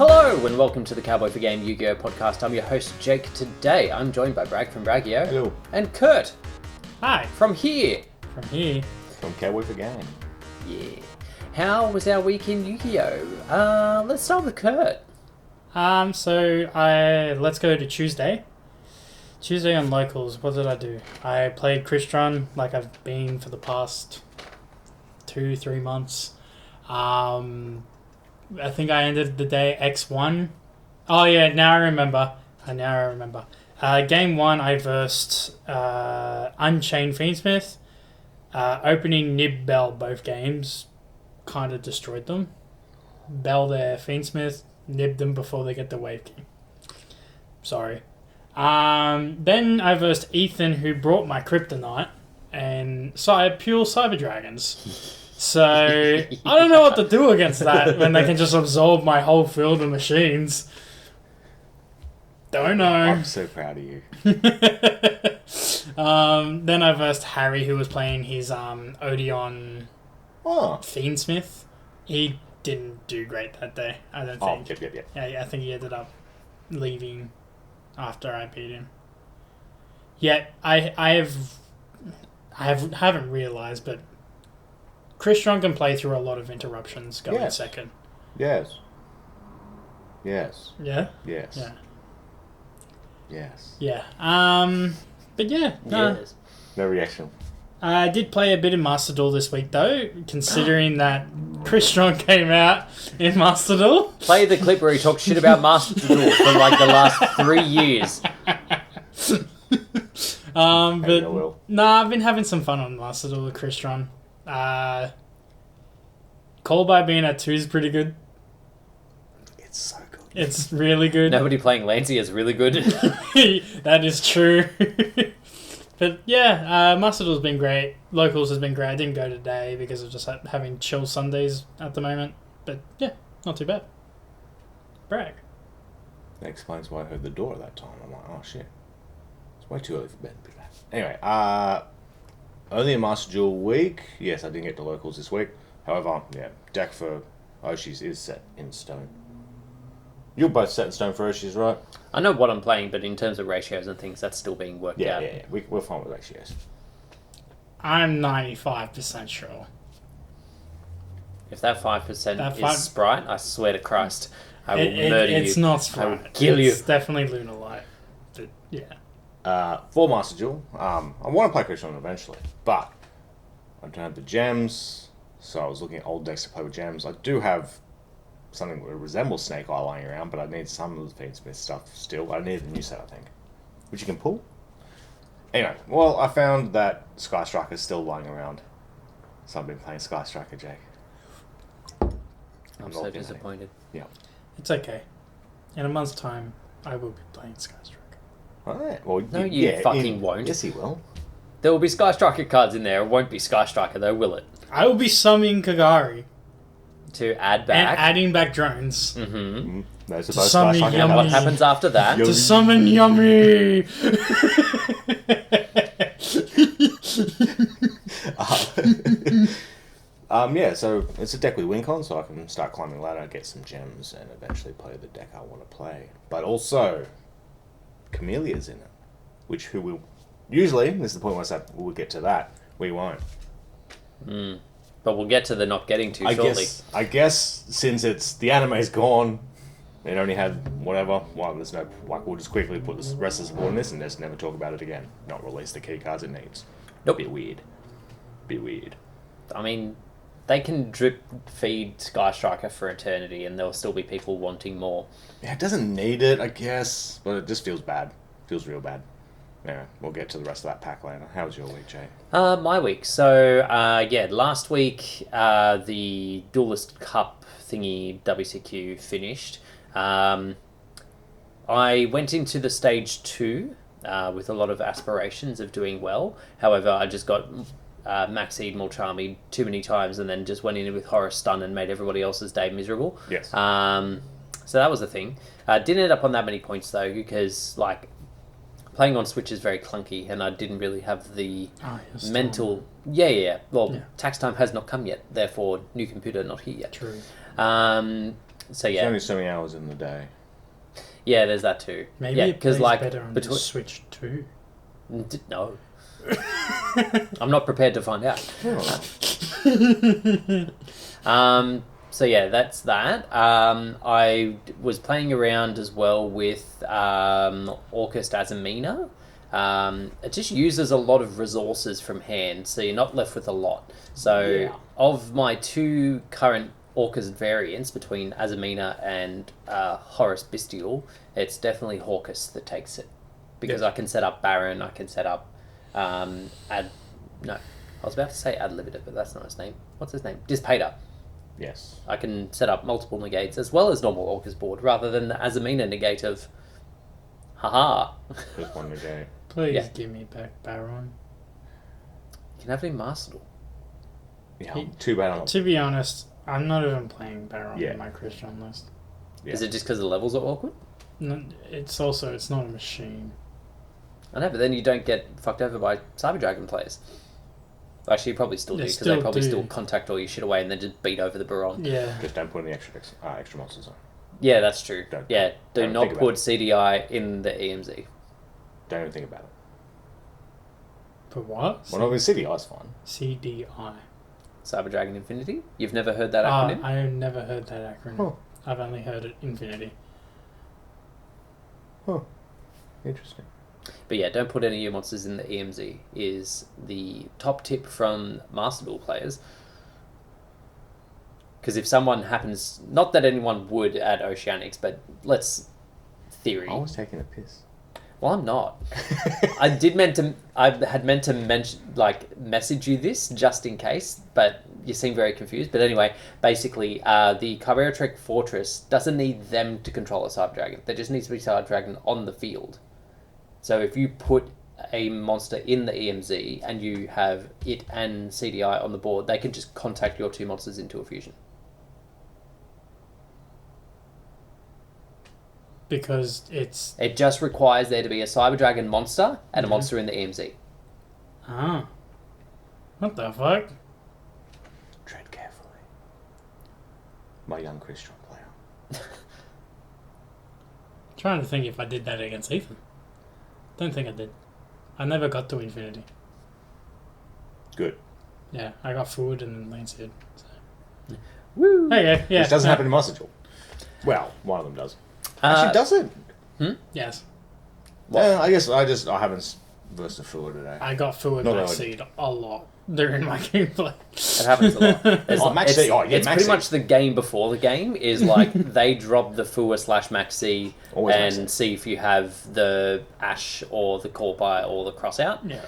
Hello and welcome to the Cowboy for Game Yu-Gi-Oh! Podcast. I'm your host Jake. Today I'm joined by Bragg from Braggio. Hello. And Kurt. Hi. From here. From Cowboy for Game. Yeah. How was our week in Yu-Gi-Oh? Let's start with Kurt. Let's go to Tuesday. Tuesday on locals, what did I do? I played Crystron like I've been for the past 2-3 months. I think I ended the day X1. Oh yeah, now I remember. Game 1 I versed Unchained Fiendsmith. Opening Nib Bell both games kind of destroyed them. Bell their Fiendsmith, nibbed them before they get the wave key. Sorry. Then I versed Ethan, who brought my Kryptonite and pure Cyber Dragons. So I don't know what to do against that when they can just absorb my whole field of machines. Don't know. I'm so proud of you. Then I versed Harry, who was playing his Odeon Fiendsmith. He didn't do great that day, I don't think. Yep. Yeah, I think he ended up leaving after I beat him. Yet I haven't realised, but Crystron can play through a lot of interruptions going second. Yes. Yeah? Yes. Yeah. Yes. Yeah. But yeah. Yes. No reaction. I did play a bit of Master Duel this week, though, considering that Crystron came out in Master Duel. Play the clip where he talks shit about Master Duel for like the last 3 years. I've been having some fun on Master Duel with Crystron. Call by being at 2 is pretty good. It's so good. It's really good. Nobody playing Lancey is really good. That is true. But yeah, Master Duel's been great. Locals has been great. I didn't go today because of just having chill Sundays at the moment. But yeah, not too bad. Brag. That explains why I heard the door at that time. I'm like, oh shit. It's way too early for bed to be back. Anyway, only a Master Duel week. Yes, I didn't get to locals this week. However, deck for Oshi's is set in stone. You're both set in stone for Oshi's, right? I know what I'm playing, but in terms of ratios and things, that's still being worked out. Yeah. We're fine with ratios. I'm 95% sure. If that 5% is Sprite, I swear to Christ, I will murder you. It's not Sprite. I will kill you. It's definitely Lunar Light. But yeah. For Master Duel, I want to play Crystron eventually, but I don't have the gems, so I was looking at old decks to play with gems. I do have something that resembles Snake Eye lying around, but I need some of the Fiendsmith stuff still. I need the new set, I think, which you can pull. Anyway, well, I found that Sky Striker is still lying around, so I've been playing Sky Striker, Jake. I'm so disappointed. Yeah. It's okay. In a month's time, I will be playing Sky Striker. Alright, well, No, you fucking won't. Yes, he will. There will be Sky Striker cards in there. It won't be Sky Striker, though, will it? I will be summoning Kagari. To add back. And adding back drones. Mm-hmm. Those are To both summon Sky Striker Yummy. And what cards. happens after that? To summon Yummy! So it's a deck with Wincon, so I can start climbing the ladder, get some gems, and eventually play the deck I want to play. But also, Chamelea's in it, which who will usually, this is the point where I said we'll get to that, we won't. But we'll get to the not getting to shortly. I guess since the anime's gone, it only had whatever. Well, there's no we'll just quickly put the rest of the support in this and just never talk about it again. Not release the key cards it needs. Nope. Bit weird. I mean, they can drip feed Sky Striker for eternity and there'll still be people wanting more. Yeah, it doesn't need it, I guess, but it just feels bad. Feels real bad. Yeah, we'll get to the rest of that pack later. How was your week, Jay? My week. So, last week, the Duelist Cup thingy, WCQ, finished. I went into the stage 2 with a lot of aspirations of doing well. However, I just got Maxied Mulcharmy too many times and then just went in with Horror Stun and made everybody else's day miserable. Yes. So that was the thing. Didn't end up on that many points, though, because, playing on Switch is very clunky, and I didn't really have the mental... Well, tax time has not come yet, therefore new computer not here yet. True. So There's yeah, only so many hours in the day. yeah, there's that too. Maybe yeah, it plays like better on the Switch too. No, I'm not prepared to find out. So yeah, that's that. I was playing around as well with Orcust Azamina. It just uses a lot of resources from hand, so you're not left with a lot. So Yeah. of my two current Orcust variants between Azamina and Horus Bestial, it's definitely Horcus that takes it. Because I can set up Baron, I can set up I was about to say Ad Libitor, but that's not his name. What's his name? Dispater. Yes. I can set up multiple negates as well as normal Orcus board, rather than the Azamina negate of haha. Just one negate. Please Yeah. give me back Baron. You can have it in Master. Yeah, too bad on To be honest, I'm not even playing Baron Yeah. in my Christian list. Yeah. Is it just because the levels are awkward? No, it's not a machine. I know, but then you don't get fucked over by Cyber Dragon players. Actually, you probably still do, They because they still probably do. still contact all your shit away and then just beat over the Baron. Yeah. Just don't put any extra monsters on. Yeah, that's true. Don't- Do don't not think about put it. CDI in the EMZ. Don't even think about it. But what? Well, not with City, that's fine. CDI. Cyber Dragon Infinity? You've never heard that acronym? I've never heard that acronym. Huh. I've only heard it Infinity. Huh. Interesting. But yeah, don't put any of your monsters in the EMZ is the top tip from Master Duel players. Because if someone happens... Not that anyone would at Oceanics, but let's... Theory. I was taking a piss. Well, I'm not. I had meant to mention, message you this just in case, but you seem very confused. But anyway, basically, the Cabrera Trek Fortress doesn't need them to control a Cyber Dragon. There just needs to be Cyber Dragon on the field. So if you put a monster in the EMZ and you have it and CDI on the board, they can just contact your two monsters into a fusion. Because it's... It just requires there to be a Cyber Dragon monster and a monster in the EMZ. Ah. What the fuck? Tread carefully. My young Christian player. Trying to think if I did that against Ethan. Don't think I did. I never got to Infinity. Good. Yeah, I got food and then Lane's head. So. Woo! Okay, yeah. Which doesn't no. happen in Master Duel. Well, one of them does. Actually, does it? Yes. I guess I haven't versed a fool today. I got food Not Max really. Seed a lot during my gameplay. It happens a lot. Max Seed. Oh, yeah, it's Max pretty Seed. much the game before the game is like they drop the Fua/Max C Always Max and C. see if you have the Ash or the Corby or the Crossout. Yeah.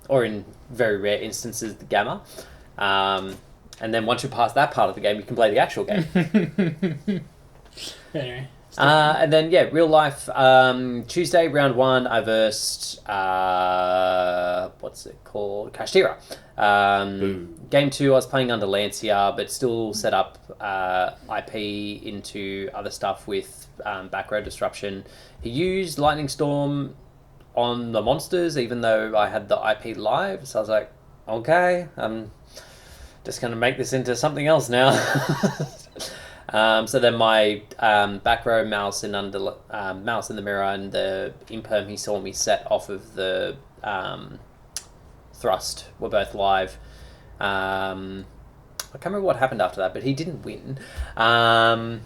Or in very rare instances, the Gamma. And then once you pass that part of the game, you can play the actual game. Anyway. And then, yeah, real life. Tuesday, round 1, I versed, what's it called? Kashtira. Game 2, I was playing under Lancia, but still set up IP into other stuff with back row disruption. He used Lightning Storm on the monsters, even though I had the IP live. So I was like, okay, I'm just going to make this into something else now. So then my back row mouse and mouse in the mirror and the imperm he saw me set off of the thrust were both live. I can't remember what happened after that, but he didn't win. And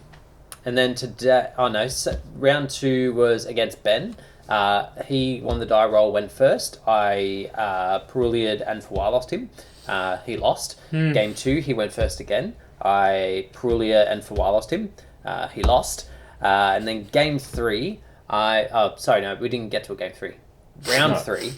then today, round 2 was against Ben. He won the die roll, went first. I Perulia'd and Fawar lost him. He lost. Game 2, he went first again. I Perulia and Fawar lost him. He lost. And then game 3, we didn't get to a game 3. Round 3,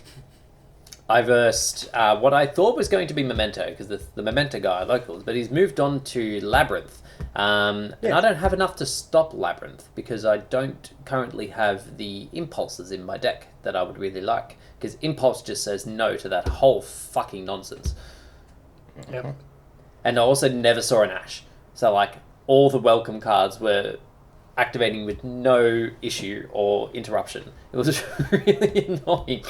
I versed what I thought was going to be Memento, because the Memento guy locals, but he's moved on to Labyrinth. And I don't have enough to stop Labyrinth, because I don't currently have the Impulses in my deck that I would really like, because Impulse just says no to that whole fucking nonsense. Yep. And I also never saw an Ash. So, all the welcome cards were activating with no issue or interruption. It was really annoying.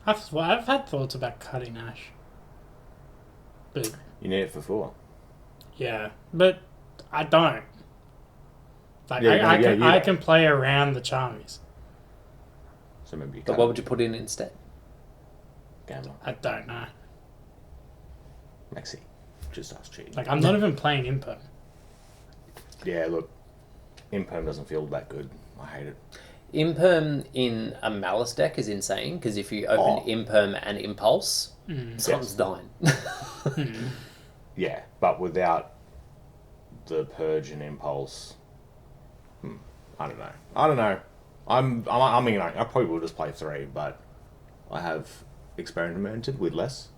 I've had thoughts about cutting Ash. But, You need it for 4. yeah. But I don't. Like, Yeah, I can play around the Charmies. So maybe you But what would you put in instead? Gamma. I don't know. Maxi. Just us cheating. Like, I'm not even playing Imperm. Yeah, look. Imperm doesn't feel that good. I hate it. Imperm in a Malice deck is insane, because if you open Imperm and Impulse, something's dying. Yeah, but without the Purge and Impulse, I don't know. I mean, I probably will just play 3, but I have experimented with less.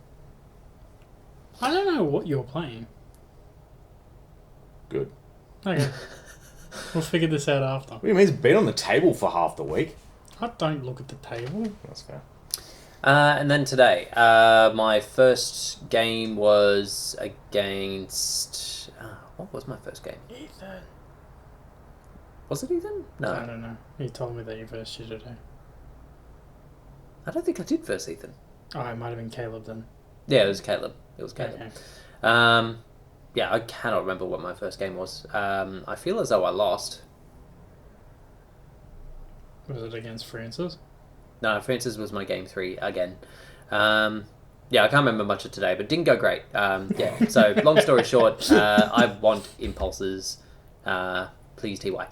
I don't know what you're playing. Good. Okay. We'll figure this out after. What do you mean? It's been on the table for half the week. I don't look at the table. That's fair. And then today, my first game was against... what was my first game? Ethan. Was it Ethan? No. I don't know. You told me that you versed you today. I don't think I did verse Ethan. Oh, it might have been Caleb then. Yeah, it was Caleb. Okay. Yeah, I cannot remember what my first game was. I feel as though I lost. Was it against Francis? No, Francis was my game 3 again. Yeah, I can't remember much of today, but didn't go great. Yeah, so long story short, I want impulses. Please, TY.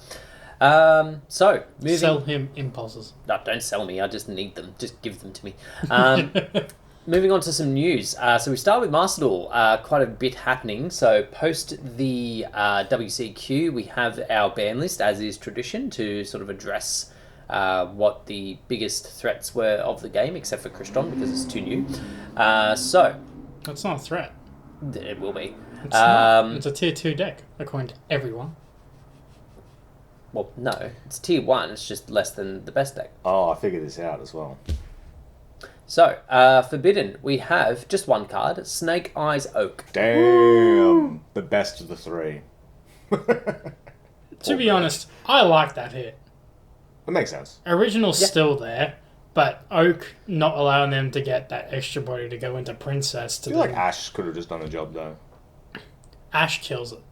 So, moving... Sell him impulses. No, don't sell me. I just need them. Just give them to me. Moving on to some news. So we start with Master Duel. Quite a bit happening. So post the WCQ, we have our ban list, as is tradition, to sort of address what the biggest threats were of the game, except for Kriston, because it's too new. So... That's not a threat. It will be. It's not. It's a tier 2 deck, according to everyone. Well, no. It's tier 1. It's just less than the best deck. Oh, I figured this out as well. So, Forbidden, we have just one card, Snake Eyes Oak. Damn. The best of the 3. To be honest, I like that hit. It makes sense. Original's still there, but Oak not allowing them to get that extra body to go into Princess. I feel like Ash could have just done the job, though. Ash kills it.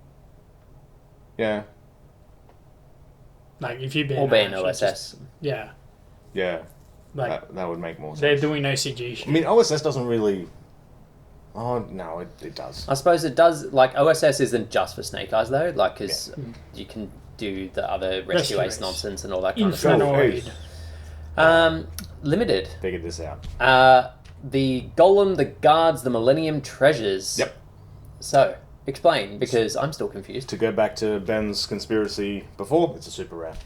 Yeah. Like, if you ban Or ban Ash, OSS. Yeah. Like, that would make more sense. they're doing OCG shit. I mean, OSS doesn't really... Oh, no, it does. I suppose it does. Like, OSS isn't just for Snake Eyes, though. Like, because you can do the other Rescue Ace nonsense and all that kind of stuff. Infernal. Limited. Figured this out. The Golem, the Guards, the Millennium Treasures. Yep. So, explain, because I'm still confused. To go back to Ben's conspiracy before, it's a super rare.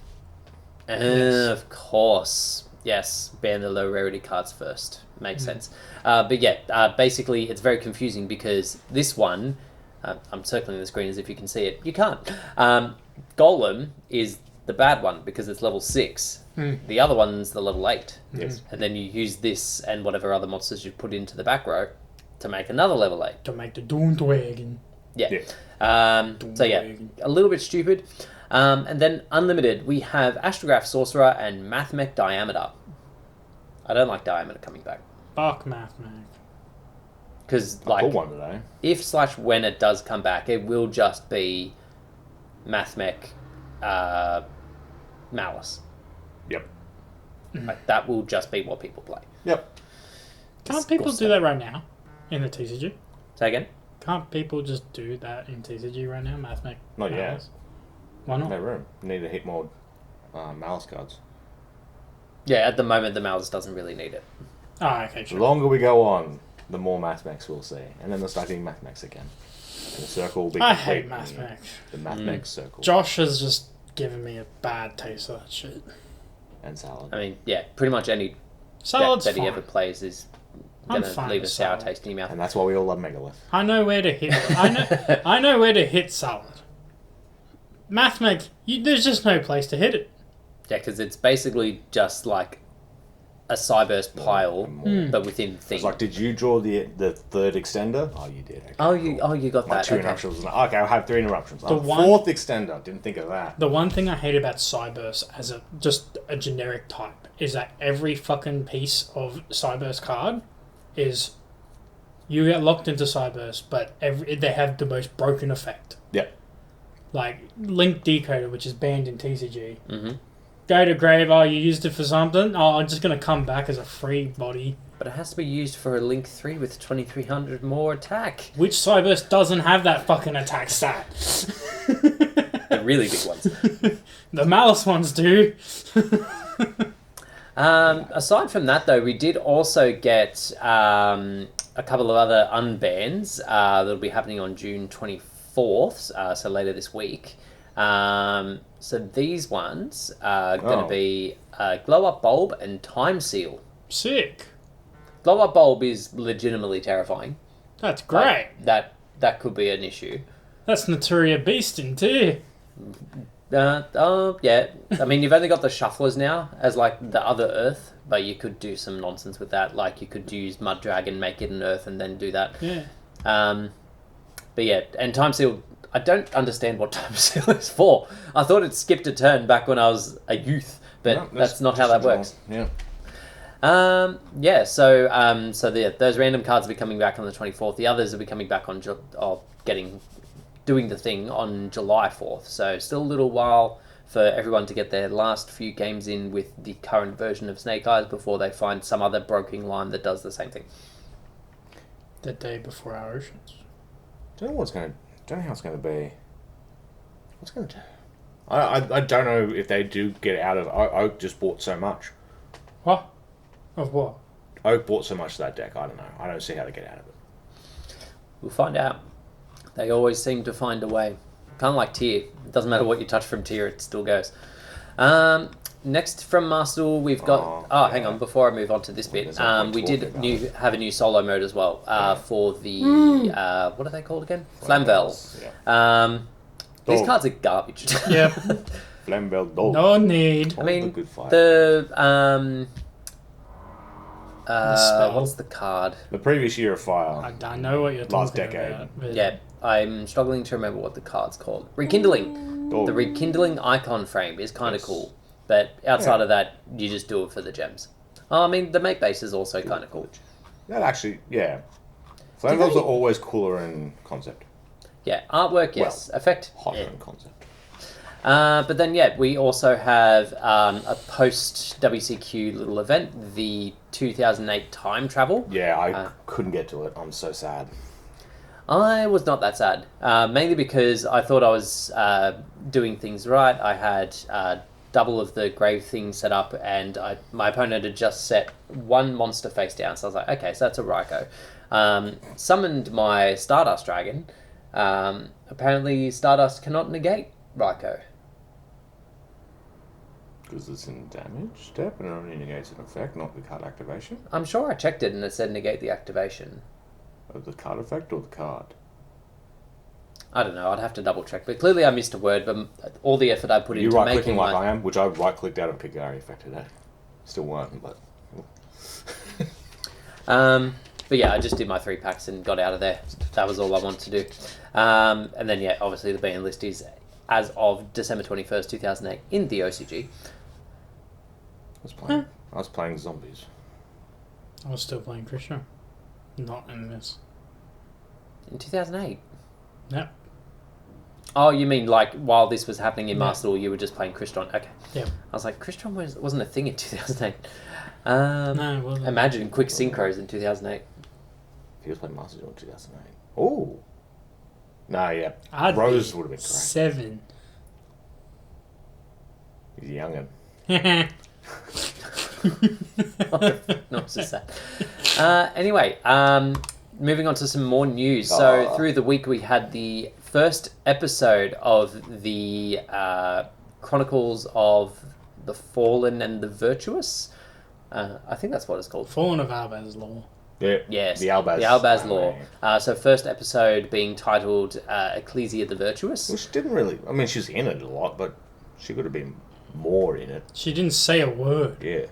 Of course. Yes, ban the low rarity cards first. Makes sense. But yeah, basically it's very confusing because this one, I'm circling the screen as if you can see it. You can't. Golem is the bad one because it's level 6. The other one's the level 8. Yes. And then you use this and whatever other monsters you put into the back row to make another level 8. To make the Doomwagon. Yeah. So yeah, a little bit stupid. And then Unlimited, we have Astrograph Sorcerer and Mathmech Diameter. I don't like Diameter coming back. Fuck Mathmech. Because, I like, pulled one today. if/when it does come back, it will just be Mathmech Malice. Yep. Like, that will just be what people play. Yep. Can't people do that right now in the TCG? Say again? Can't people just do that in TCG right now? Mathmech. Not yet. Malice? Why not? No room. Need to hit more Malice cards. Yeah, at the moment, the Malice doesn't really need it. Oh, okay, The sure. longer we go on, the more Mathmex we'll see. And then they'll start getting Mathmex again. And the circle will be I complete. hate Mathmech. The Mathmex circle. Josh has just given me a bad taste of that shit. And salad. I mean, yeah, pretty much any deck Salad's that he fine. ever plays is I'm going to fine leave a with sour Salad. taste in your mouth. And that's why we all love Megalith. I know where to hit. I know where to hit Salad. Mathmech, there's just no place to hit it. Yeah, because it's basically just like a Cyburst pile, but within thing. It's like, did you draw the third extender? Oh, you did. Okay, You got My that. 2 Okay. interruptions. Okay, I'll have 3 interruptions. The one- Fourth extender. Didn't think of that. The one thing I hate about Cyburst as just a generic type is that every fucking piece of Cyburst card is you get locked into Cyburst, but they have the most broken effect. Yep. like Link Decoder, which is banned in TCG. Mm-hmm. Go to grave, oh, you used it for something? Oh, I'm just going to come back as a free body. But it has to be used for a Link 3 with 2300 more attack. Which Cyberse doesn't have that fucking attack stat? The really big ones. The Malice ones do. Aside from that, though, we did also get a couple of other unbans that'll be happening on June 24th, so later this week. So these ones are going to be Glow Up Bulb and Time Seal. Sick. Glow Up Bulb is legitimately terrifying. That's great. That could be an issue. That's Naturia Beastin' too. Yeah. I mean, you've only got the Shufflers now as like the other Earth, but you could do some nonsense with that. Like you could use Mud Dragon, make it an Earth, and then do that. Yeah. But yeah, and Time Seal, I don't understand what Time Seal is for. I thought it skipped a turn back when I was a youth, but No, that's not how that works. Yeah. So those random cards will be coming back on the 24th. The others will be coming back on doing the thing on July 4th. So still a little while for everyone to get their last few games in with the current version of Snake Eyes before they find some other broken line that does the same thing. The day before our Oceans. Don't know how it's going to be. What's going to? I don't know if they do get out of. Oak just bought so much. What? Of what? Oak bought so much of that deck. I don't know. I don't see how they get out of it. We'll find out. They always seem to find a way. Kind of like Tier. It doesn't matter what you touch from Tier, it still goes. Next from Master Duel, we've got... hang on. Before I move on to this bit, we did have a new solo mode as well for the... what are they called again? Flamvel. Yeah. These cards are garbage. Yep. Flamvel Dog. No need. I mean, good fight. what's the card? The previous year of fire. I know what you're talking Last decade. about. But Yeah, I'm struggling to remember what the card's called. Rekindling. Dog. The Rekindling icon frame is kind of cool, but outside of that, you just do it for the gems. I mean, the mate base is also kind of cool. That actually, yeah. Flamvels are always cooler in concept. Yeah, artwork, yes. Effect, Hotter yeah. in concept. But then, yeah, we also have a post-WCQ little event, the 2008 Time Travel. Yeah, I couldn't get to it. I'm so sad. I was not that sad, mainly because I thought I was doing things right. I had double of the grave thing set up, and my opponent had just set one monster face down, so I was like, okay, so that's a Raikou. Summoned my Stardust Dragon. Apparently, Stardust cannot negate Raikou. Because it's in damage step and it only negates an effect, not the card activation. I'm sure I checked it and it said negate the activation. Of the card effect or the card? I don't know, I'd have to double check. But clearly I missed a word, but all the effort I put You into right making clicking like my... I am, which I right clicked out of Picari effect today. Still working, but. But yeah, I just did my 3 packs and got out of there. That was all I wanted to do. And then, yeah, obviously the ban list is as of December 21st, 2008 in the OCG. I was playing zombies. I was still playing Krishna. Not in this. In 2008? Yep. Oh, you mean like while this was happening in Yeah. Master Duel, you were just playing Crystron? Okay. Yeah. I was like, Crystron wasn't a thing in 2008. No, it wasn't. Imagine quick synchros in 2008. He was playing Master Duel in 2008. Oh! Nah, yeah. I'd Rose be would have been great. 7. He's a youngin'. Not so sad. Anyway, moving on to some more news. So through the week we had the first episode of the Chronicles of the Fallen and the Virtuous. I think that's what it's called. Fallen of Albaz Law. Yeah. Yes, The Albaz. The Albaz Law. So first episode being titled Ecclesia the Virtuous. Which didn't really... I mean, she's in it a lot, but she could have been more in it. She didn't say a word. Yeah.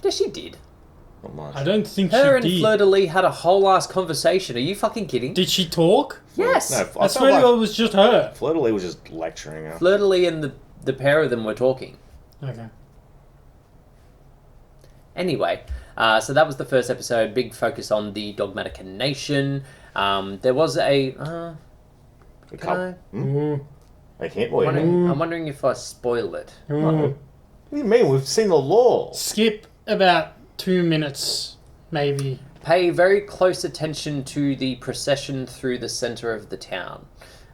Yes, she did. Not much. I don't think Her she and did. Fleur de Lis had a whole ass conversation. Are you fucking kidding? Did she talk? Yes. No, I I swear felt to God, like it was just her. Fleur de Lis was just lecturing her. Fleur de Lis and the pair of them were talking. Okay. Anyway, so that was the first episode. Big focus on the Dogmatica Nation. There was a... The couple. Ooh. A hint? I'm What do you mean? wondering if I spoil it. Ooh. What do you mean? We've seen the lore. Skip about 2 minutes, maybe. Pay very close attention to the procession through the center of the town.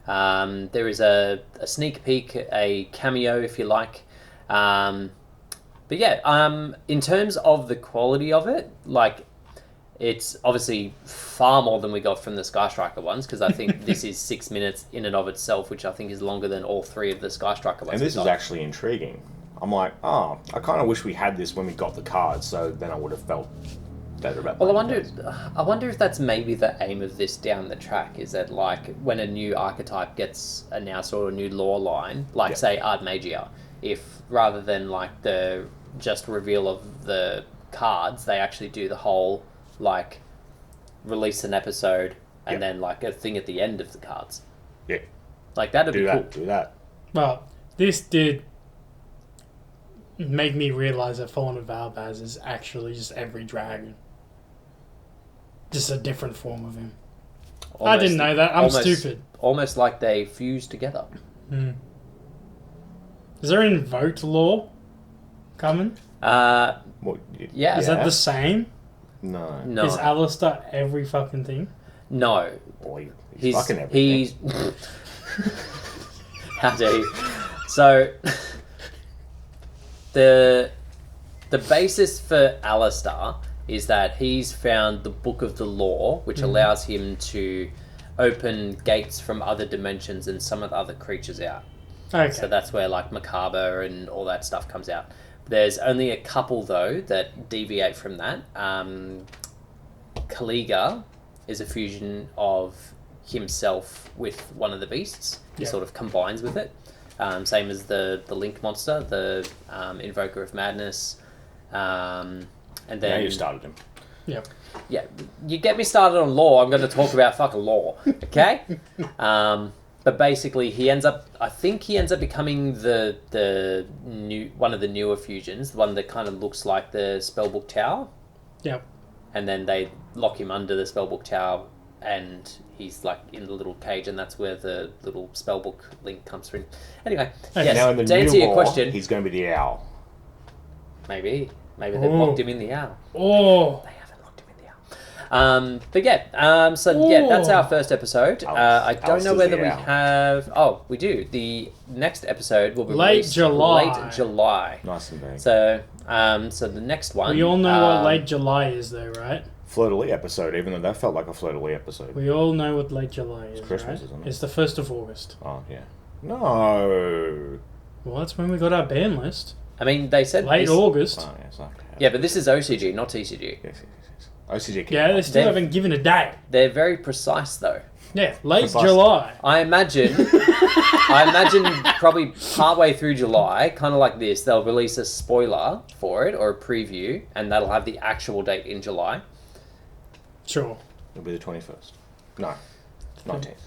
There is a sneak peek, a cameo, if you like. But yeah, in terms of the quality of it, like, it's obviously far more than we got from the Sky Striker ones, because I think this is 6 minutes in and of itself, which I think is longer than all three of the Sky Striker ones. And this is actually intriguing. I'm like, I kind of wish we had this when we got the cards, so then I would have felt better about. Well, playing I wonder if that's maybe the aim of this down the track, is that like when a new archetype gets announced or a new lore line, like say Ardmagia, if rather than like the just reveal of the cards, they actually do the whole like release an episode and then like a thing at the end of the cards. Yeah. Like that'd be cool. Do that. Well, this did make me realise that Fallen of Albaz is actually just every dragon. Just a different form of him. I didn't know that. I'm stupid. Almost like they fused together. Is there an invoked lore coming? Well, Yeah. Is that the same? No. No. Is Alistair every fucking thing? No. Boy, he's fucking everything. He's how dare you? So the basis for Alistair is that he's found the Book of the Law, which allows him to open gates from other dimensions and summon other creatures out. Okay. So that's where like Macabre and all that stuff comes out. There's only a couple though that deviate from that. Kaliga is a fusion of himself with one of the beasts. He sort of combines with it. Same as the Link monster, the Invoker of Madness. And then Now you started him. Yep. yeah, you get me started on lore, I'm going to talk about fucking lore, okay? But basically, I think he ends up becoming the new one of the newer fusions, the one that kind of looks like the Spellbook Tower. Yep. And then they lock him under the Spellbook Tower, and he's like in the little cage, and that's where the little Spellbook link comes from. Anyway, yes, Now in the to new answer your lore, question, he's going to be the owl. maybe they've locked him in the owl. Oh. They haven't locked him in the owl. But yeah, so yeah, that's our first episode. I don't know whether we have. Oh, we do. The next episode will be Late released July. Late July. Nice and vague. So, so the next one. We all know what late July is, though, right? Fleur-de-lis episode, even though that felt like a Fleur-de-lis episode. We all know what late July is, Christmas, right? isn't it? It's the 1st of August. Oh, yeah. No. Well, that's when we got our ban list. I mean, they said Late this- August. Oh, yeah, it's like that. Yeah, but this is OCG, not TCG. Yes. OCG. Yeah, they still They've- haven't given a date. They're very precise, though. Yeah, late Precise. July. I imagine probably partway through July, kind of like this, they'll release a spoiler for it or a preview, and that'll have the actual date in July. Sure. It'll be the 21st. No. 19th.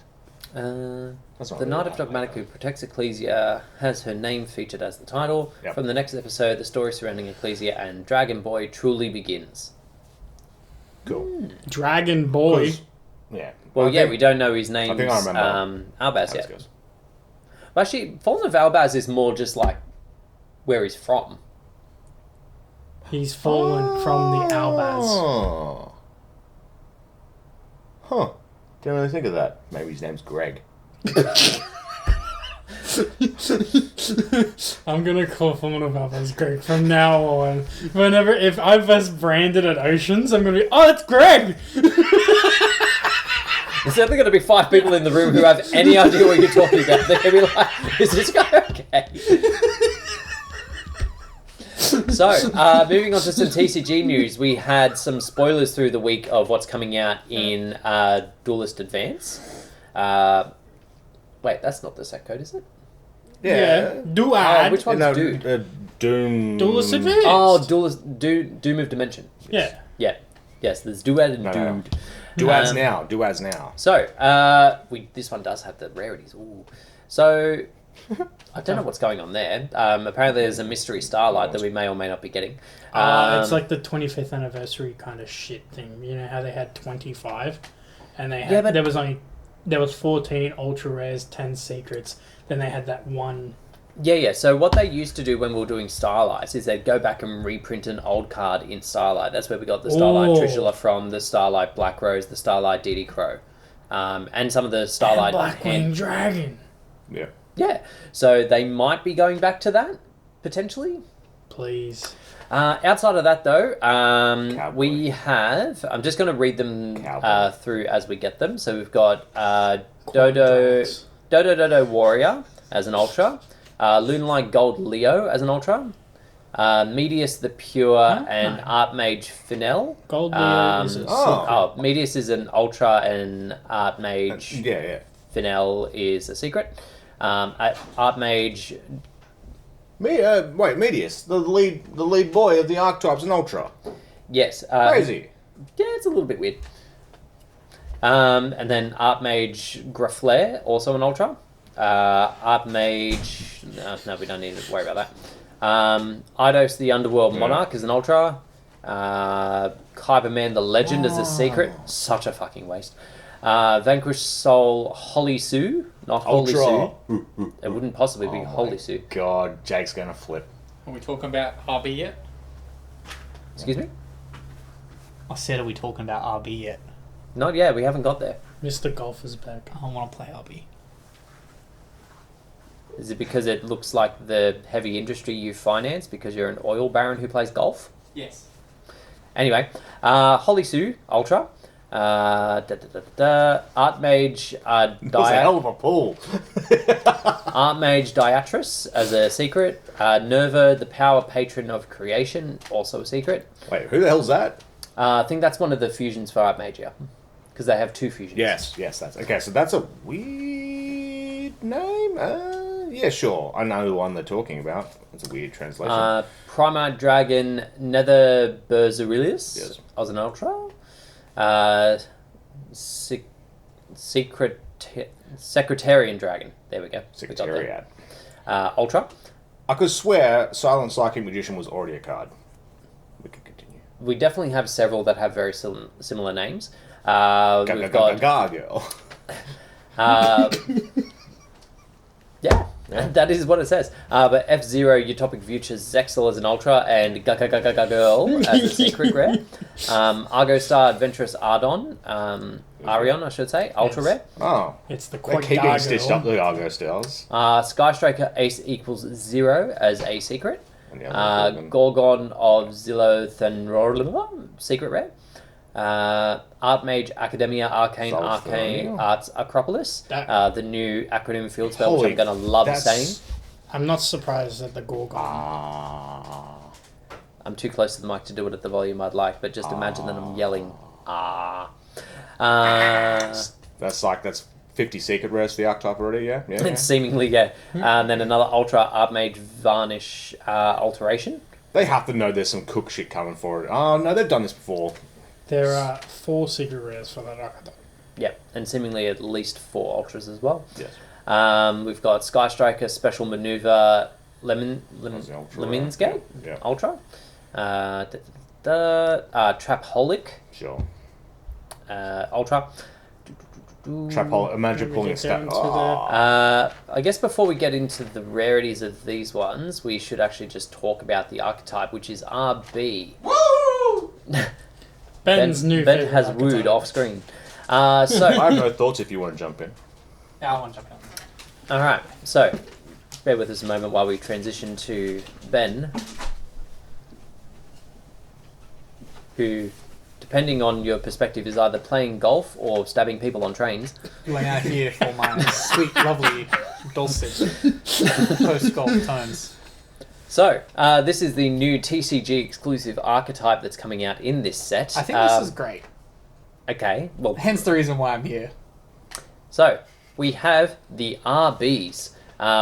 That's not The really Knight of that Dogmatic late, who protects Ecclesia has her name featured as the title. Yep. From the next episode, the story surrounding Ecclesia and Dragon Boy truly begins. Cool. Dragon Boy. 'Cause- Yeah. Well, I yeah, think- we don't know his name. I think I remember Albaz how yet. this goes. Well, actually, Fallen of Albaz is more just like where he's from. He's fallen from the Albaz. Oh. Huh. Didn't really think of that. Maybe his name's Greg. I'm gonna call Fallen of Albaz Greg from now on. If I first branded at Oceans, I'm gonna be, oh, it's Greg! There's certainly going to be 5 people in the room who have any idea what you're talking about. They're going to be like, is this guy okay? So, moving on to some TCG news, we had some spoilers through the week of what's coming out in Duelist Advance. Wait, that's not the set code, is it? Yeah. DUAD. Which one's No, Doom? Doom. Duelist Advance. Oh, Doom of Dimension. Yeah. Yeah. Yes, there's DUAD and No. Dude. Duads now. Duads now. So, this one does have the rarities. Ooh. So, I don't know what's going on there. Apparently there's a mystery starlight that we may or may not be getting. It's like the 25th anniversary kind of shit thing. You know how they had 25? And they had, Yeah, but- there was only there was 14 ultra rares, 10 secrets. Then they had that one. Yeah. So what they used to do when we were doing Starlights is they'd go back and reprint an old card in Starlight. That's where we got the Starlight Trishula from, the Starlight Black Rose, the Starlight DD Crow, and some of the Starlight Blackwing Dragon. Yeah. Yeah. So they might be going back to that potentially. Please. Outside of that, though, Cowboy. we have. I'm just going to read them Cowboy. through as we get them. So we've got Dodo Warrior as an Ultra, Lunalight Gold Leo as an Ultra, Medius the Pure, and Archmage Finel. Gold Leo is a Medius is an Ultra, and Archmage Yeah. Finel is a secret. Archmage. Wait, Medius, the lead boy of the Archetypes and Ultra. Yes. Crazy. Yeah, it's a little bit weird. And then Archmage Graflair, also an Ultra. Archmage... No, we don't need to worry about that. Eidos the Underworld Monarch is an Ultra. Kyberman the Legend is a secret. Such a fucking waste. Vanquished Soul Holly Sue, not Holy Ultra. Sue. It wouldn't possibly be Holy Sue. God, Jake's gonna flip. Are we talking about RB yet? Excuse me? I said, are we talking about RB yet? Not yet, we haven't got there. Mr. Golf is back. I want to play RB. Is it because it looks like the heavy industry you finance because you're an oil baron who plays golf? Yes. Anyway, Holly Sue, Ultra. Archmage That's a hell of a pull. Archmage Diatris as a secret. Nerva, the Power Patron of Creation, also a secret. Wait, who the hell's that? I think that's one of the fusions for Archmage, yeah. Because they have two fusions. Yes, that's okay. So that's a weird name. Yeah, sure. I know the one they're talking about. It's a weird translation. Primite Dragon, Nether Burzerilius, Yes. as an Ultra. Secretarian Dragon. There we go. Secretariat. Ultra. I could swear Silent Psychic Magician was already a card. We could continue. We definitely have several that have very similar names. We've got Gargoyle. yeah, that is what it says. But F-Zero, Utopic Future, Zexel as an Ultra, and Girl as a secret rare. Argo Star, Adventurous Ardon, Arion, I should say, Ultra rare. Oh. It's the They quite keep getting stitched up, the Argo Stars. Sky Striker, Ace equals 0 as a secret. And the other Gorgon of Zilothenror, secret rare. Archmage Academia Arcane Arts Acropolis, the new acronym field spell, which I'm going to love saying. I'm not surprised at the Gorgon. I'm too close to the mic to do it at the volume I'd like, but just imagine that I'm yelling, That's 50 secret rares for the archetype already, yeah? Yeah. Seemingly, yeah. And then another Ultra Archmage Varnish Alteration. They have to know there's some cook shit coming for it. Oh, no, they've done this before. There are 4 secret rares for that archetype. Yep, and seemingly at least 4 Ultras as well. Yes. We've got Sky Striker, Special Maneuver, Leminsgate, Yeah. Ultra. Trapaholic, Sure. Ultra. Trap hole. Imagine pulling a stat. I guess before we get into the rarities of these ones, we should actually just talk about the archetype, which is RB. Woo! Ben's new Ben favorite has archetype. wooed off screen. So I have no thoughts if you want to jump in. Yeah, I want to jump in. all right, so bear with us a moment while we transition to Ben, who, depending on your perspective, is either playing golf or stabbing people on trains. You are now here for my sweet, lovely, dulcet post-golf tones. So, this is the new TCG exclusive archetype that's coming out in this set. I think this is great. Okay, well, Hence the reason why I'm here. so we have the RBs,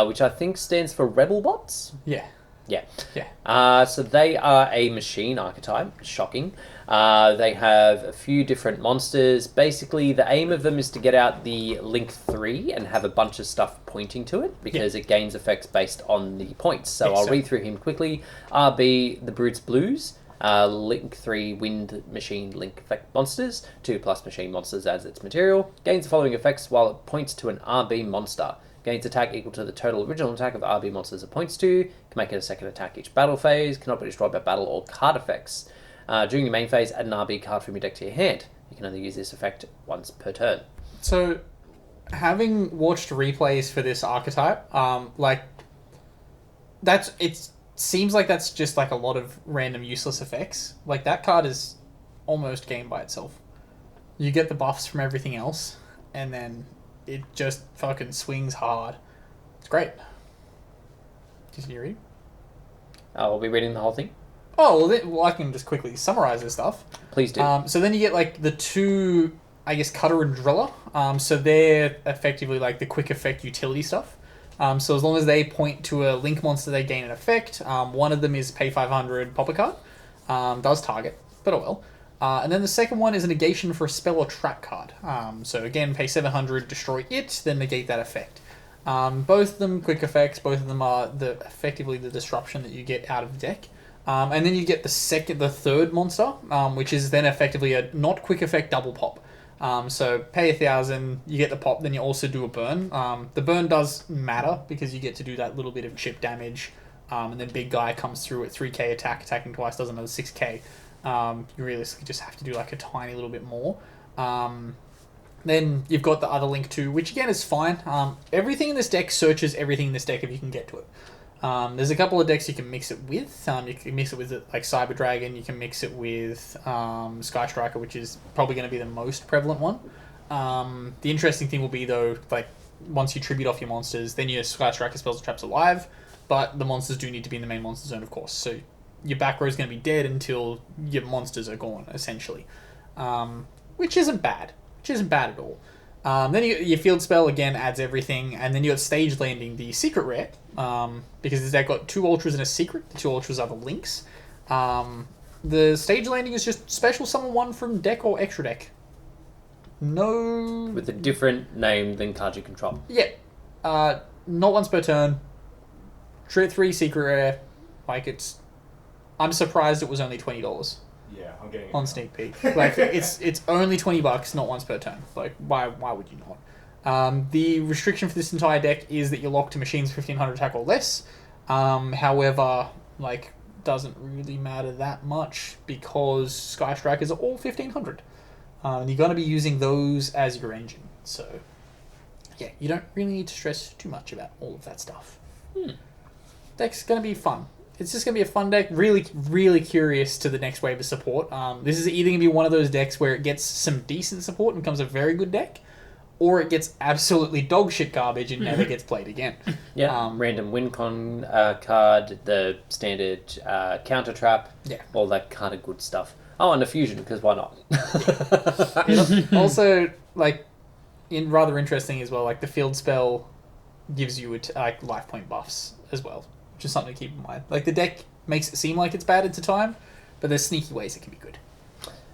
which I think stands for Rebel Bots. Yeah. Yeah. Yeah. So they are a machine archetype. Shocking. They have a few different monsters. Basically, the aim of them is to get out the Link 3 and have a bunch of stuff pointing to it, because it gains effects based on the points. So I'll read through him quickly. RB, the Brutes Blues. Link 3 Wind Machine Link effect monsters. 2+ machine monsters as its material. Gains the following effects while it points to an RB monster. Gains attack equal to the total original attack of RB monsters it points to. Can make it a second attack each battle phase. Cannot be destroyed by battle or card effects. During your main phase, add an RB card from your deck to your hand. You can only use this effect once per turn. So, having watched replays for this archetype, it seems like that's just like a lot of random useless effects. Like, that card is almost game by itself. You get the buffs from everything else, and then it just fucking swings hard. It's great. Did you read? I'll be reading the whole thing. Oh, well, I can just quickly summarize this stuff. Please do. So then you get, like, the two, I guess, Cutter and Driller. So they're effectively, like, the quick effect utility stuff. So as long as they point to a link monster, they gain an effect. One of them is pay 500, pop a card. Does target, but oh well. And then the second one is a negation for a spell or trap card. So again, pay 700, destroy it, then negate that effect. Both of them quick effects. Both of them are effectively the disruption that you get out of the deck. And then you get the third monster, which is then effectively a not quick effect double pop. So pay 1,000, you get the pop, then you also do a burn. The burn does matter because you get to do that little bit of chip damage, and then big guy comes through at 3k attack, attacking twice, does another 6k. You realistically just have to do like a tiny little bit more. Then you've got the other link too, which again is fine. Everything in this deck searches everything in this deck if you can get to it. There's a couple of decks you can mix it with. You can mix it with like Cyber Dragon. You can mix it with Sky Striker, which is probably going to be the most prevalent one. The interesting thing will be though, like once you tribute off your monsters, then your Sky Striker spells and traps are live, but the monsters do need to be in the main monster zone, of course. So your back row is going to be dead until your monsters are gone, essentially, which isn't bad. Which isn't bad at all. Then your field spell again adds everything, and then you got Stage Landing, the secret rare, because this deck got 2 ultras and a secret. The 2 ultras are the links. The Stage Landing is just special summon one from deck or extra deck. No, With a different name than cards you control. yeah, not once per turn. 3 secret rare, like it's. I'm surprised it was only $20. Yeah, I'm getting it On now. Sneak Peek. Like, it's only $20, not once per turn. Like, why would you not? The restriction for this entire deck is that you're locked to machines 1500 attack or less. However, like, doesn't really matter that much because Sky Strikers are all 1500. And you're going to be using those as your engine. So, yeah, you don't really need to stress too much about all of that stuff. Deck's going to be fun. It's just going to be a fun deck. Really, really curious to the next wave of support. This is either going to be one of those decks where it gets some decent support and becomes a very good deck, or it gets absolutely dog shit garbage and never gets played again. Yeah, random win con card, the standard counter trap, Yeah. all that kind of good stuff. Oh, and a fusion, because why not? Also, like, rather interesting as well, like the field spell gives you like life point buffs as well, which is something to keep in mind. Like, the deck makes it seem like it's bad at the time, but there's sneaky ways it can be good.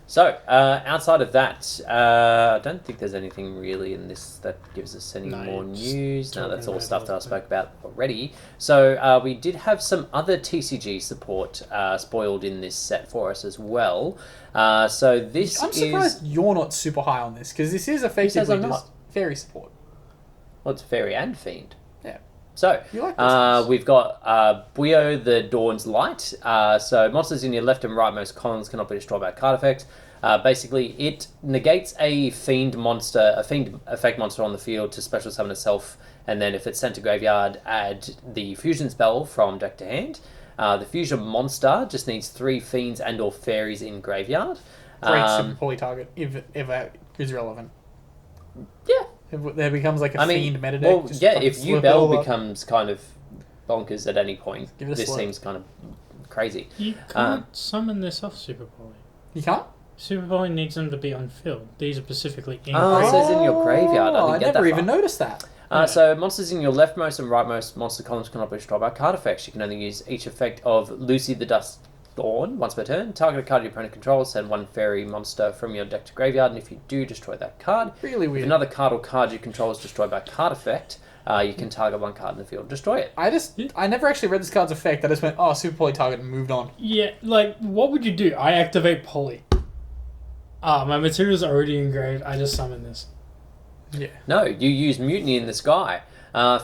So, outside of that, I don't think there's anything really in this that gives us any No, more just news. No, talking that's all about stuff that I it. spoke about already. So, we did have some other TCG support spoiled in this set for us as well. So this I'm surprised you're not super high on this, because this is effectively I'm just not? fairy support. Well, it's Fairy and Fiend. Yeah. So, You like those things. we've got Buio the Dawn's Light. So, monsters in your left and rightmost columns cannot be destroyed by a card effect. Basically, it negates a Fiend effect monster on the field to special summon itself, and then if it's sent to graveyard, add the Fusion spell from deck to hand. The Fusion monster just needs 3 Fiends and or Fairies in graveyard. Great super poly target, if it ever is relevant. Yeah. If there becomes like a I mean, fiend meta deck. well, just yeah, fucking if slurp it Ubel all up. becomes kind of bonkers at any point, Give it a this slurp. seems kind of crazy. You can't summon this off Super Poly. You can't? Super Poly needs them to be on field. These are specifically in Oh, graveyard. so it's in your graveyard. I didn't get never that even far. noticed that. So monsters in your leftmost and rightmost monster columns cannot be destroyed by card effects. You can only use each effect of Lucy the Dust Dawn once per turn. Target a card your opponent controls, send 1 fairy monster from your deck to graveyard, and if you do, destroy that card. Really If weird. another card or card you control is destroyed by a card effect, You can target one card in the field, destroy it. I never actually read this card's effect. I just went, oh, super poly target, and moved on. Yeah, like, what would you do? I activate poly. My material's already engraved. I just summon this. Yeah. No, you use Mutiny in the Sky.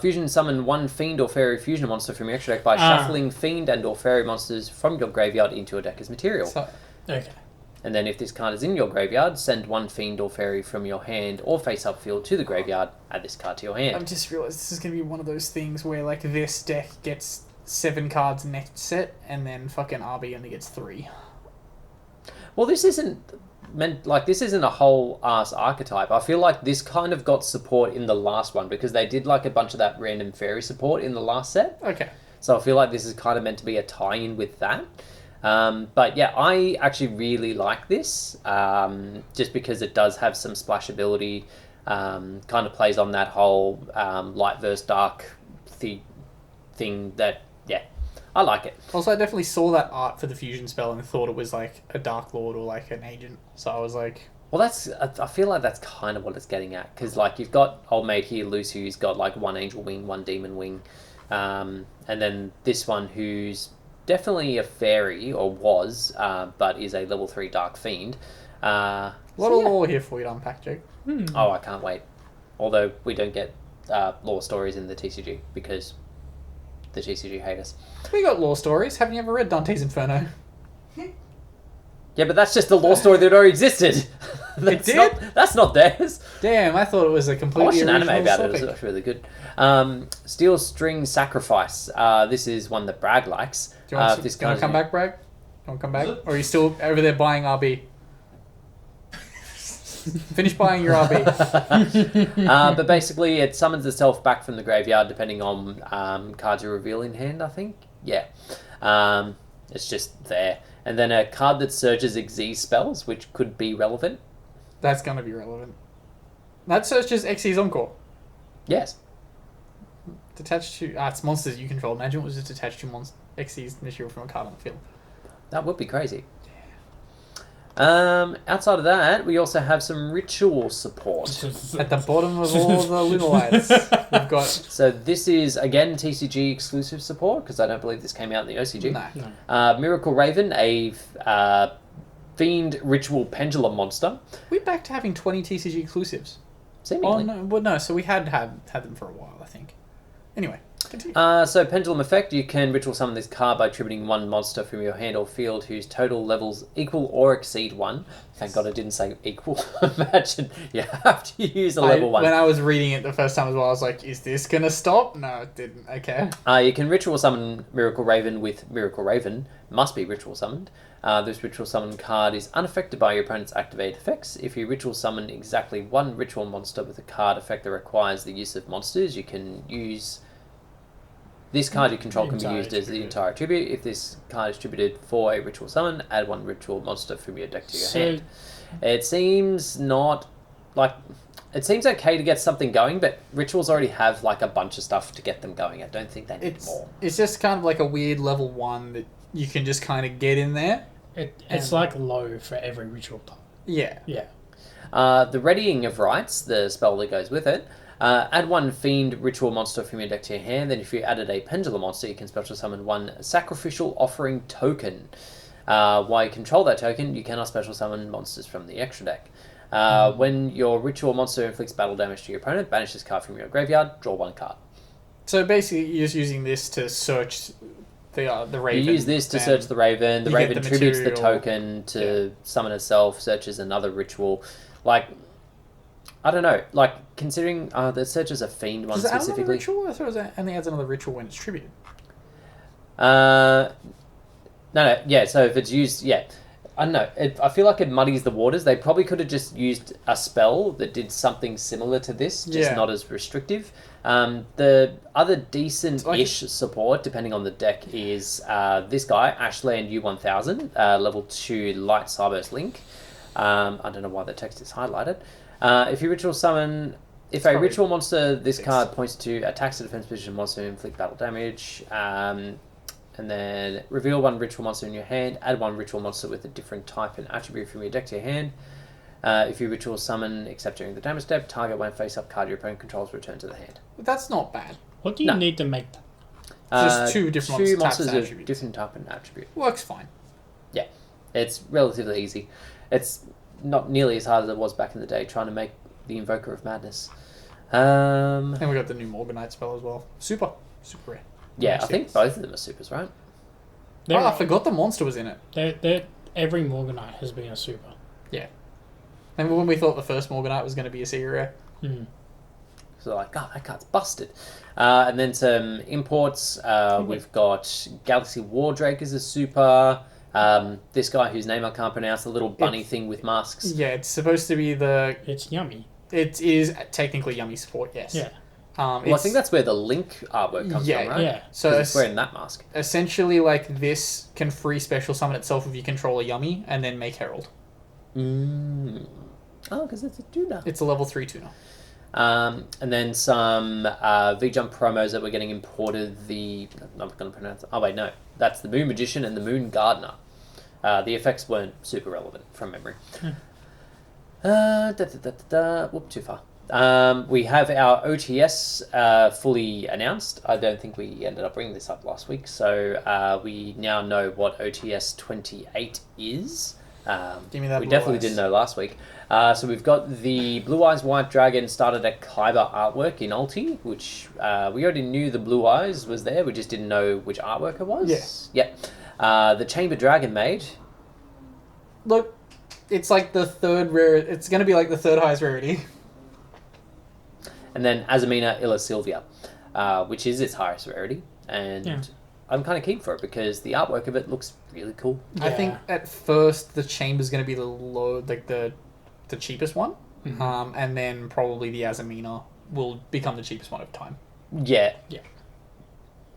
Fusion summon one Fiend or Fairy fusion monster from your extra deck by shuffling Fiend and or Fairy monsters from your graveyard into your deck as material. Okay. And then if this card is in your graveyard, send one Fiend or Fairy from your hand or face-up field to the graveyard, add this card to your hand. I've just realised this is going to be one of those things where, like, this deck gets 7 cards next set, and then fucking RB only gets 3. Well, this isn't this isn't a whole ass archetype. I feel like this kind of got support in the last one because they did like a bunch of that random fairy support in the last set. Okay. So I feel like this is kind of meant to be a tie-in with that. But yeah, I actually really like this just because it does have some splashability. Kind of plays on that whole light versus dark thing that, yeah, I like it. Also, I definitely saw that art for the fusion spell and thought it was like a Dark Lord or like an agent. So I was like... Well, I feel like that's kind of what it's getting at. Because, like, you've got Old Mate here, Lucy, who's got, like, one Angel Wing, one Demon Wing. And then this one who's definitely a fairy, or was, but is a level 3 Dark Fiend. A lot of lore here for you to unpack, Jake. Oh, I can't wait. Although we don't get lore stories in the TCG because the TCG hate us. We got lore stories. Haven't you ever read Dante's Inferno? Yeah, but that's just the lore story that already existed. That's not theirs. Damn, I thought it was a I completely watched an anime original about it. It topic. was actually really good. Steel String Sacrifice. This is one that Bragg likes. Do you want this to come kind back, Bragg? Want to come back? Or are you still over there buying RB? Finish buying your RB. But basically, it summons itself back from the graveyard depending on cards you reveal in hand, I think. Yeah. It's just there. And then a card that searches Xyz spells, which could be relevant. That's going to be relevant. That searches Xyz Encore. Yes. Detached to... it's monsters you control. Imagine it was just attached to Xyz material from a card on the field. That would be crazy. Outside of that, we also have some ritual support. At the bottom of all the Lunalites, we've got... So this is, again, TCG exclusive support, because I don't believe this came out in the OCG. No. Miracle Raven, a Fiend Ritual Pendulum monster. We're back to having 20 TCG exclusives. Seemingly. Oh, no, well, no, so we had them for a while, I think. Anyway, continue. So Pendulum Effect, you can ritual summon this card by attributing one monster from your hand or field whose total levels equal or exceed 1. Thank God I didn't say equal. Imagine you have to use a level 1. When I was reading it the first time as well, I was like, is this going to stop? No, it didn't. Okay. You can ritual summon Miracle Raven with Miracle Raven. Must be ritual summoned. This ritual summon card is unaffected by your opponent's activated effects. If you ritual summon exactly one ritual monster with a card effect that requires the use of monsters, you can use... This card you control can be used as the entire tribute. If this card is tributed for a ritual summon, add one ritual monster from your deck to your hand. It seems not... like... It seems okay to get something going, but rituals already have like a bunch of stuff to get them going. I don't think they need more. It's just kind of like a weird level 1 that you can just kind of get in there. It's like low for every ritual type. Yeah. Yeah. The Readying of Rites, the spell that goes with it, add one Fiend Ritual monster from your deck to your hand. Then if you added a Pendulum monster, you can special summon one Sacrificial Offering token. While you control that token, you cannot special summon monsters from the extra deck. When your ritual monster inflicts battle damage to your opponent, banish this card from your graveyard, draw one card. So basically, you're just using this to search the Raven. You use this to search the Raven. The Raven tributes the token to summon itself, searches another ritual. Like, I don't know. Like, considering the searches a Fiend one specifically. Does it add another ritual? I thought it only adds another ritual when it's tributed. No. Yeah, so if it's used... Yeah. I don't know. I feel like it muddies the waters. They probably could have just used a spell that did something similar to this, just not as restrictive. The other decent-ish support, depending on the deck, is this guy, Ashland U1000, level 2 Light Cyburst Link. I don't know why the text is highlighted. If you ritual summon... If a ritual monster, this card points to attacks a defense position monster and inflict battle damage. And then reveal one ritual monster in your hand. Add one ritual monster with a different type and attribute from your deck to your hand. If you ritual summon, except during the damage step, target won't face up card your opponent controls return to the hand. That's not bad. What do you No. need to make that? Just two different two types monsters and of attributes. different type and attribute. Works fine. Yeah, it's relatively easy. It's not nearly as hard as it was back in the day trying to make the Invoker of Madness. And we got the new Morganite spell as well. Super rare. Yeah, Nice I think hits. both of them are supers, right? They're- Oh, I forgot the monster was in it. Every Morganite has been a super. Yeah. Remember when we thought the first Morganite was going to be a secret rare? Mm. So like, oh, that card's busted. And then some imports. We've got Galaxy Wardrake as a super. This guy whose name I can't pronounce, the little bunny thing with masks. Yeah, it's supposed to be It's yummy. It is technically Yummy support, yes. Yeah. Well, I think that's where the Link artwork comes Yeah, from, right? yeah. So 'Cause it's wearing that mask. essentially, like, this can free special summon itself if you control a Yummy and then make Herald. Mm. Oh, because it's a tuna. It's a level 3 tuner. And then some V-Jump promos that we're getting imported. I'm not going to pronounce it. Oh, wait, no. That's the Moon Magician and the Moon Gardener. The effects weren't super relevant from memory. Whoop, too far. We have our OTS fully announced. I don't think we ended up bringing this up last week. So we now know what OTS 28 is. Give me that We Blue definitely Eyes. didn't know last week. So we've got the Blue Eyes White Dragon started at Kyber artwork in Ulti, which we already knew the Blue Eyes was there. We just didn't know which artwork it was. Yeah. Yep. The Chamber Dragon made. Look, it's like the third rare. It's going to be like the third highest rarity. And then Azamina Illa Sylvia, which is its highest rarity. And Yeah. I'm kind of keen for it because the artwork of it looks really cool. I think at first the Chamber's going to be the cheapest one. Mhm. And then probably the Azamina will become the cheapest one of time. Yeah. Yeah.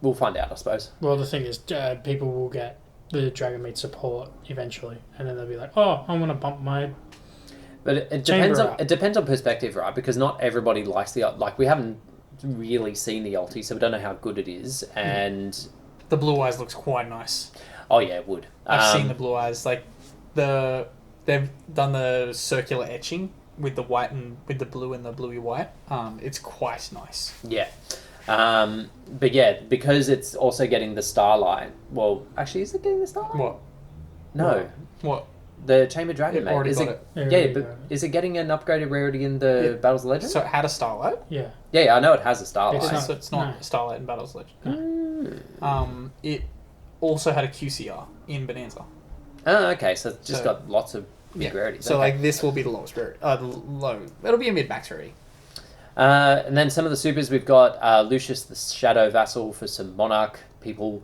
We'll find out, I suppose. Well, the thing is, people will get the Dragon Meat support eventually, and then they'll be like, "Oh, I want to bump my." But it Chamber depends on art. it depends on perspective, right? Because not everybody likes the like. We haven't really seen the ulti, so we don't know how good it is. And The Blue Eyes looks quite nice. oh yeah, it would. I've seen the Blue Eyes. Like they've done the circular etching with the white and with the blue and the bluey white. It's quite nice. Yeah. But yeah, because it's also getting the starlight. Well, actually, is it getting the starlight? What? No, What? the Chamber Dragon It mate. already Is got it? it. Yeah, but is it getting an upgraded rarity in the Yeah. Battles of Legend? So it had a Starlight. Yeah. Yeah, I know it has a starlight. It's not- So it's not no. Starlight in Battles of Legend. Mm. It also had a QCR in Bonanza. Oh, okay. So it's just So- got lots of big rarities. So okay. like this will be the lowest rarity. It'll be a mid max rarity. And then some of the supers, we've got Lucius the Shadow Vassal for some Monarch people,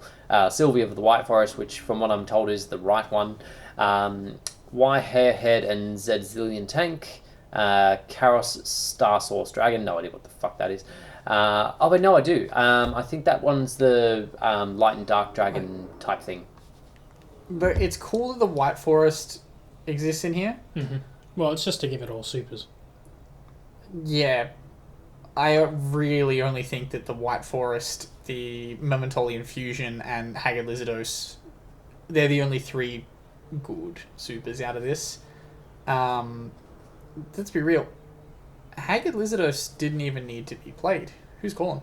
Sylvia of the White Forest, which from what I'm told is the right one, Y Hairhead and Zedzillion Tank, Karos Star Source Dragon, no idea what the fuck that is. Oh, but no, I do. I think that one's the Light and Dark Dragon type thing. But it's cool that the White Forest exists in here. Mm-hmm. Well, it's just to give it all supers. Yeah, I really only think that the White Forest, the Mementolian Fusion, and Haggard Lizardos, they're the only three good supers out of this. Let's be real. Haggard Lizardos didn't even need to be played. Who's calling?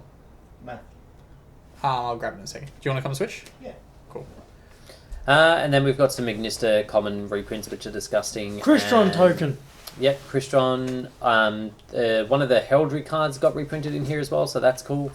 Matt. I'll grab it in a second. Do you want to come and switch? Yeah. Cool. And then we've got some Ignista common reprints, which are disgusting. Crystron and- token. Yep, Crystron. One of the Heraldry cards got reprinted in here as well, so that's cool.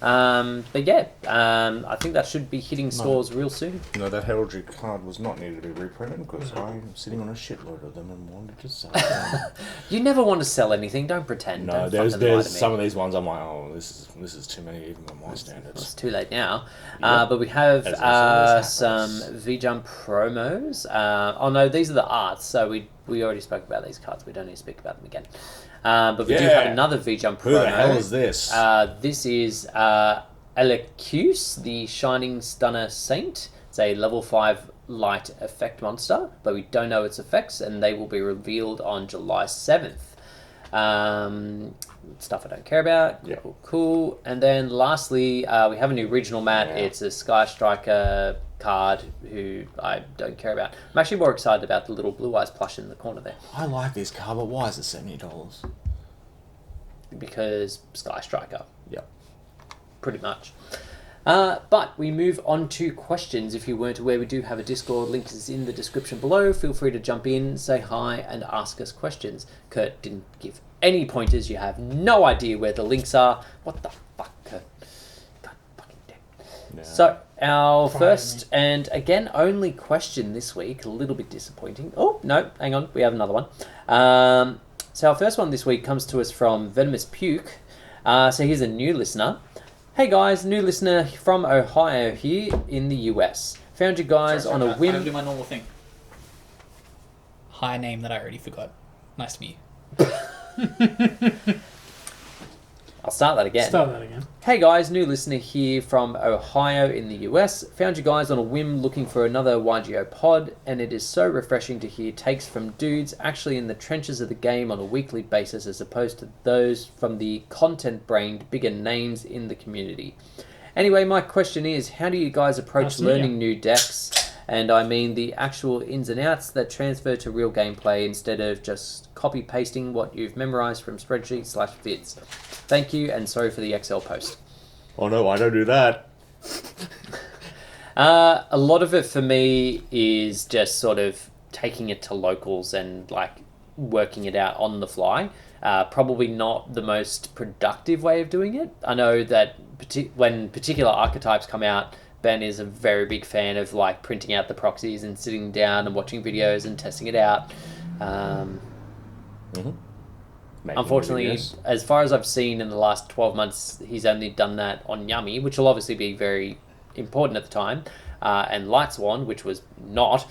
But yeah, I think that should be hitting stores real soon. No, that heraldry card was not needed to be reprinted because I'm sitting on a shitload of them and wanted to sell them. You never want to sell anything. Don't pretend. No, Don't there's fucking lie to me. some of these ones I'm like, oh, this is too many even by my It's standards. too late now. Yep. But we have As always some happens. V-Jump promos. Oh no, these are the arts, so we already spoke about these cards. We don't need to speak about them again. But we do Yeah. have another V-Jump promo. Who the hell is this? This is Elecuse, the Shining Stunner Saint. It's a level 5 light effect monster, but we don't know its effects, and they will be revealed on July 7th. Stuff I don't care about. Yeah. Cool. And then lastly, we have a new regional mat. Yeah. It's a Sky Striker card who I don't care about. I'm actually more excited about the little Blue Eyes plush in the corner there I like this card, but why is it $70? because Sky Striker, Yep. pretty much. But we move on to questions. If you weren't aware, we do have a Discord. Link is in the description below. Feel free to jump in, say hi, and ask us questions. Kurt didn't give any pointers. You have no idea where the links are. What the fuck, Kurt? God fucking damn. Yeah. So, our Fire first and again only question this week, a little bit disappointing. Oh, no, hang on. We have another one. So, our first one this week comes to us from Venomous Puke. So, here's a new listener. Hey guys, new listener from Ohio here in the US. Found you guys on a I don't do whim. my normal thing. Hi, name that I already forgot. Nice to meet you. I'll start that again. Start that again. Hey guys, new listener here from Ohio in the US. Found you guys on a whim looking for another YGO pod, and it is so refreshing to hear takes from dudes actually in the trenches of the game on a weekly basis as opposed to those from the content-brained bigger names in the community. Anyway, my question is, how do you guys approach Nice to meet learning you. new decks? And I mean the actual ins and outs that transfer to real gameplay instead of just copy-pasting what you've memorized from spreadsheets/vids. Thank you, and sorry for the Excel post. Oh no, I don't do that. A lot of it for me is just sort of taking it to locals and like working it out on the fly. Probably not the most productive way of doing it. I know that when particular archetypes come out, Ben is a very big fan of like printing out the proxies and sitting down and watching videos and testing it out. Making Unfortunately, videos. as far as I've seen in the last 12 months, he's only done that on Yummy, which will obviously be very important at the time, and Light Swan, which was not.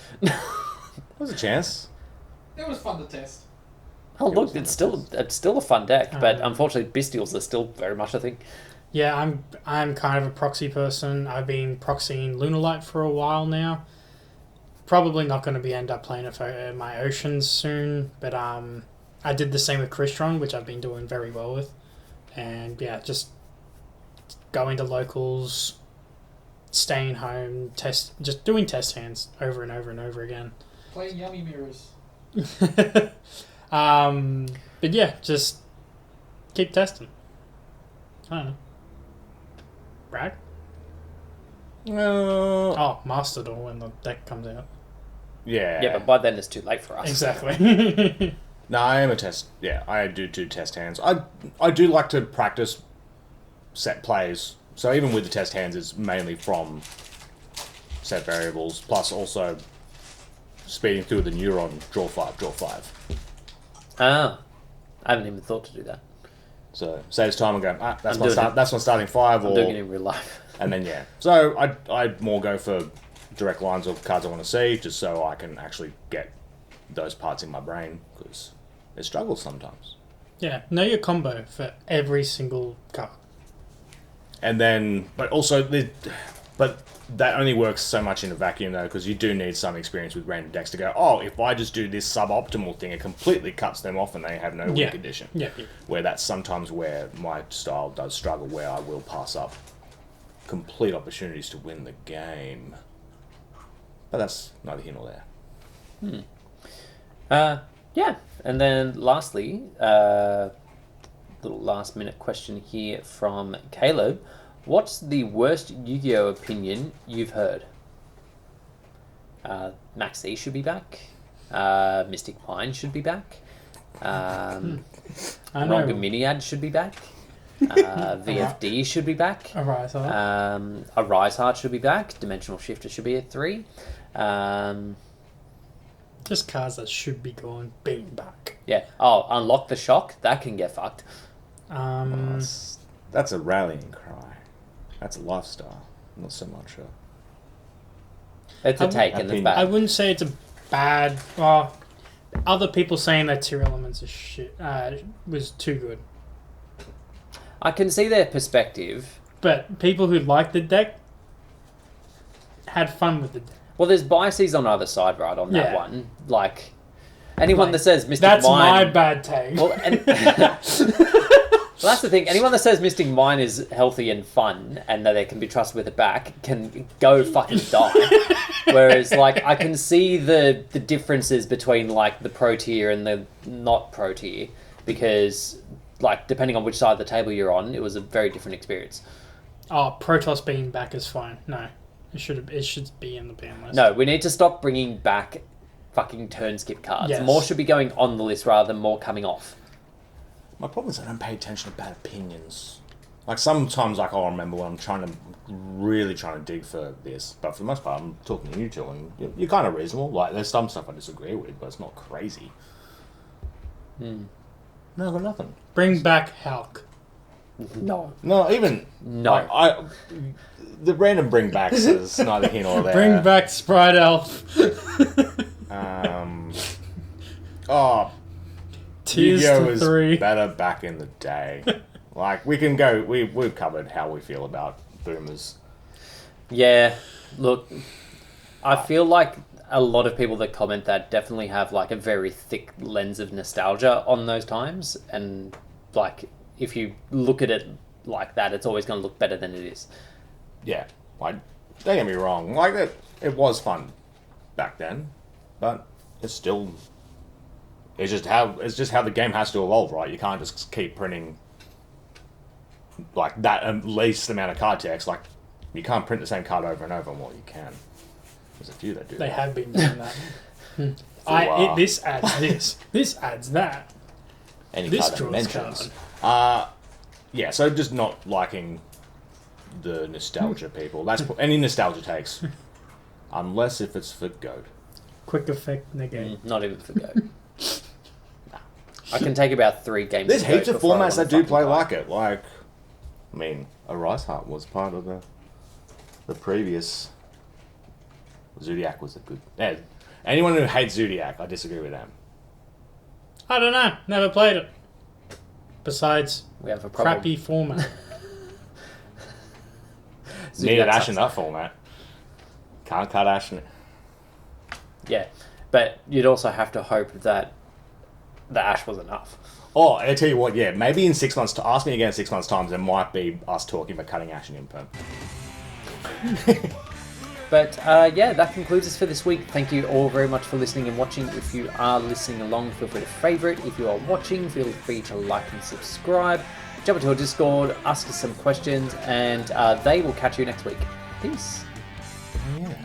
There's a chance. It was fun to test. Oh It look, was it's still a fun deck, but unfortunately, Bestials are still very much a thing. Yeah, I'm kind of a proxy person. I've been proxying Lunalight for a while now. Probably not going to end up playing my Oceans soon, but I did the same with Crystron, which I've been doing very well with. And yeah, just going to locals, staying home, just doing test hands over and over and over again. Playing Yummy Mirrors. But yeah, just keep testing. I don't know. Brad? Oh, Master Duel when the deck comes out. Yeah. Yeah, but by then it's too late for us. Exactly. No, I am a test. Yeah, I do test hands. I do like to practice set plays. So even with the test hands, it's mainly from set variables, plus also speeding through the neuron, draw 5. Ah, I haven't even thought to do that. So saves time and going, that's I'm my doing it. that's my starting 5, I'm doing it in real life. and then yeah. So I'd more go for direct lines of cards I want to see, just so I can actually get those parts in my brain, because it struggles sometimes. Yeah, know your combo for every single card. And then, but that only works so much in a vacuum though, because you do need some experience with random decks to go, oh, if I just do this suboptimal thing, it completely cuts them off and they have no win condition. Yeah. Where that's sometimes where my style does struggle, where I will pass up complete opportunities to win the game. But that's neither here nor there. Yeah, and then lastly, little last minute question here from Caleb. What's the worst Yu-Gi-Oh opinion you've heard? Max E should be back. Mystic Mind should be back. I know. Ronga Miniad should be back. VFD should be back. Alright, so A Rise Heart should be back. Dimensional Shifter should be at 3. just cards that should be gone, being back. Yeah. Oh, Unlock the Shock. That can get fucked. That's a rallying cry. That's a lifestyle. Not so much It's a take and it's opinion. bad. I wouldn't say it's a bad. Well, other people saying that Tier Elements is shit was too good, I can see their perspective. but people who liked the deck had fun with the deck. Well, there's biases on either side, right? On that Yeah. one, like anyone Like, that says Mystic That's my Mind. bad take. Well, and Well, that's the thing. Anyone that says Mystic Mine is healthy and fun and that they can be trusted with it back can go fucking die. Whereas, like, I can see the differences between, like, the pro tier and the not pro tier because, like, depending on which side of the table you're on, it was a very different experience. Oh, Protoss being back is fine. No, it should be in the ban list. No, we need to stop bringing back fucking turn skip cards. Yes. More should be going on the list rather than more coming off. My problem is I don't pay attention to bad opinions. Like, sometimes, like, I'll remember when I'm really trying to dig for this, but for the most part, I'm talking to you two, and you're kind of reasonable. Like, there's some stuff I disagree with, but it's not crazy. No, I've got nothing. Bring back Hulk. No. No, even... No. Like, the random bring-backs is neither here nor there. Bring back Sprite Elf. Oh... Tears Yu-Gi-Oh! to was 3. better back in the day. Like, we can go... We've covered how we feel about boomers. Yeah, look, I feel like a lot of people that comment that definitely have, like, a very thick lens of nostalgia on those times. And, like, if you look at it like that, it's always going to look better than it is. Yeah. Like, don't get me wrong. Like, it was fun back then. But it's still... It's just how the game has to evolve, right? You can't just keep printing like that least amount of card text. Like, you can't print the same card over and over. Well, you can. There's a few that do. They that. have been doing that. This adds this. This adds that. Any This card that draws mentions. Yeah. So just not liking the nostalgia people. That's any nostalgia takes, unless if it's for Goat. Quick effect negate. Not even for Go. I can take about 3 games. There's of Go heaps of before I formats wanna that do fucking play die. like it. Like, I mean, a Rice Heart was part of the previous. Zodiac was a good. Yeah, anyone who hates Zodiac, I disagree with them. I don't know. Never played it. Besides, We have a problem. crappy format. Needed Zodiac Ash in sucks. that format. Can't cut Ash in it. Yeah, but you'd also have to hope that the Ash was enough. Oh, I tell you what, yeah, maybe in 6 months. Ask me again in 6 months' time. There might be us talking about cutting Ash in Imperm. But yeah, that concludes us for this week. Thank you all very much for listening and watching. If you are listening along, feel free to favourite. If you are watching, feel free to like and subscribe. Jump into our Discord, ask us some questions, and they will catch you next week. Peace. Yeah.